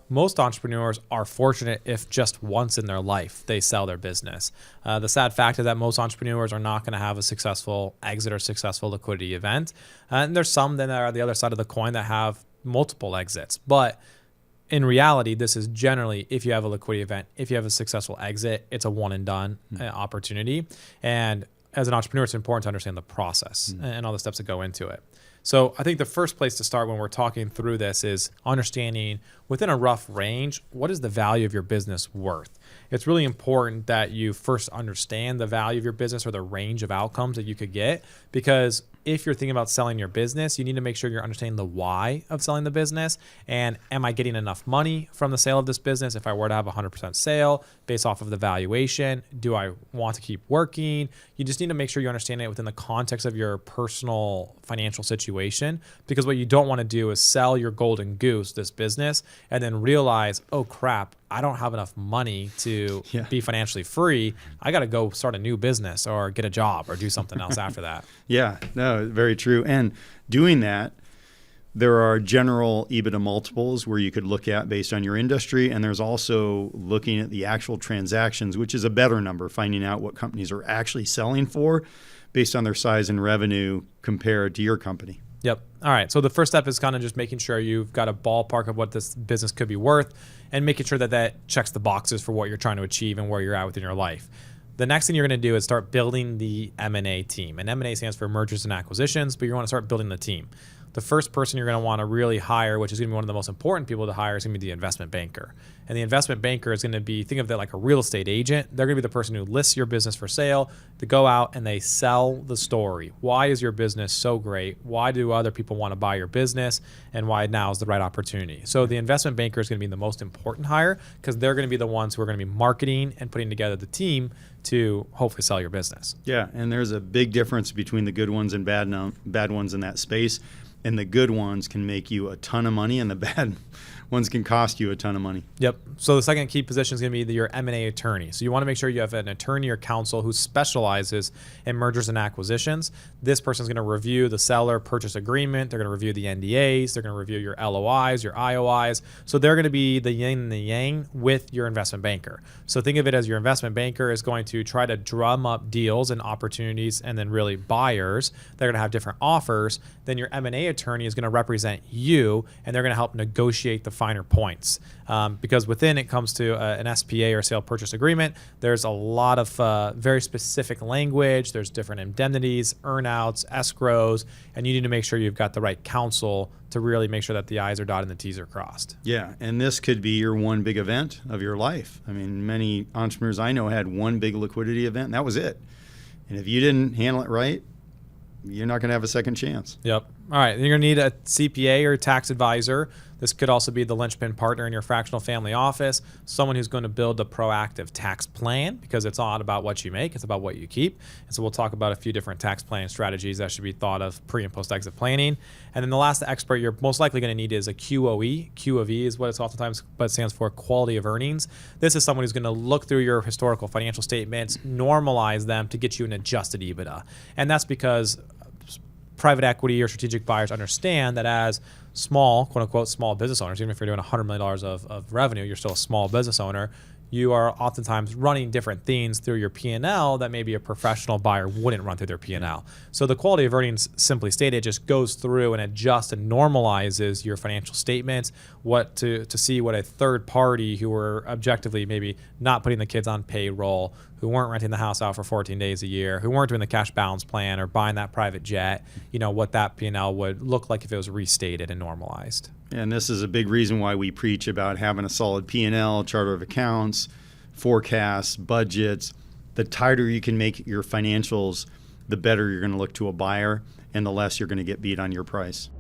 most entrepreneurs are fortunate if just once in their life they sell their business. The sad fact is that most entrepreneurs are not going to have a successful exit or successful liquidity event. And there's some that are on the other side of the coin that have multiple exits. But in reality, this is generally, if you have a liquidity event, if you have a successful exit, it's a one and done opportunity. And as an entrepreneur, it's important to understand the process and all the steps that go into it. So I think the first place to start when we're talking through this is understanding within a rough range, what is the value of your business worth? It's really important that you first understand the value of your business or the range of outcomes that you could get, because if you're thinking about selling your business, you need to make sure you're understanding the why of selling the business. And am I getting enough money from the sale of this business? If I were to have a 100% sale based off of the valuation, do I want to keep working? You just need to make sure you understand it within the context of your personal financial situation, because what you don't want to do is sell your golden goose, this business, and then realize, oh crap, I don't have enough money to be financially free. I got to go start a new business or get a job or do something else after that. Yeah, no, very true. And doing that, there are general EBITDA multiples where you could look at based on your industry. And there's also looking at the actual transactions, which is a better number, finding out what companies are actually selling for based on their size and revenue compared to your company. Yep. All right. So the first step is kind of just making sure you've got a ballpark of what this business could be worth and making sure that that checks the boxes for what you're trying to achieve and where you're at within your life. The next thing you're going to do is start building the M&A team. And M&A stands for mergers and acquisitions, but you want to start building the team. The first person you're going to want to really hire, which is going to be one of the most important people to hire, is going to be the investment banker. And the investment banker is going to be, think of that like a real estate agent. They're going to be the person who lists your business for sale, to go out and they sell the story. Why is your business so great? Why do other people want to buy your business? And why now is the right opportunity? So the investment banker is going to be the most important hire, because they're going to be the ones who are going to be marketing and putting together the team to hopefully sell your business. Yeah, and there's a big difference between the good ones and bad ones in that space. And the good ones can make you a ton of money, and the bad ones can cost you a ton of money. Yep. So the second key position is going to be your M&A attorney. So you want to make sure you have an attorney or counsel who specializes in mergers and acquisitions. This person is going to review the seller purchase agreement. They're going to review the NDAs. They're going to review your LOIs, your IOIs. So they're going to be the yin and the yang with your investment banker. So think of it as your investment banker is going to try to drum up deals and opportunities, and then really buyers. They're going to have different offers. Then your M&A attorney is going to represent you, and they're going to help negotiate the finer points. Because within it comes to an SPA or sale purchase agreement, there's a lot of very specific language. There's different indemnities, earnouts, escrows, and you need to make sure you've got the right counsel to really make sure that the I's are dotted and the T's are crossed. Yeah, and this could be your one big event of your life. I mean, many entrepreneurs I know had one big liquidity event, and that was it. And if you didn't handle it right, you're not going to have a second chance. Yep. All right. You're going to need a CPA or a tax advisor. This could also be the linchpin partner in your fractional family office, someone who's going to build a proactive tax plan, because it's not about what you make, it's about what you keep. And so we'll talk about a few different tax planning strategies that should be thought of pre and post exit planning. And then the last expert you're most likely going to need is a QOE. Q of E is what it's oftentimes, but it stands for quality of earnings. This is someone who's going to look through your historical financial statements, normalize them to get you an adjusted EBITDA. And that's because private equity or strategic buyers understand that as small, quote unquote, small business owners, even if you're doing $100 million of revenue, you're still a small business owner. You are oftentimes running different things through your P&L that maybe a professional buyer wouldn't run through their P&L. So the quality of earnings, simply stated, just goes through and adjusts and normalizes your financial statements, to see what a third party who were objectively maybe not putting the kids on payroll, who weren't renting the house out for 14 days a year, who weren't doing the cash balance plan or buying that private jet, what that P&L would look like if it was restated and normalized. And this is a big reason why we preach about having a solid P&L, charter of accounts, forecasts, budgets. The tighter you can make your financials, the better you're going to look to a buyer, and the less you're going to get beat on your price.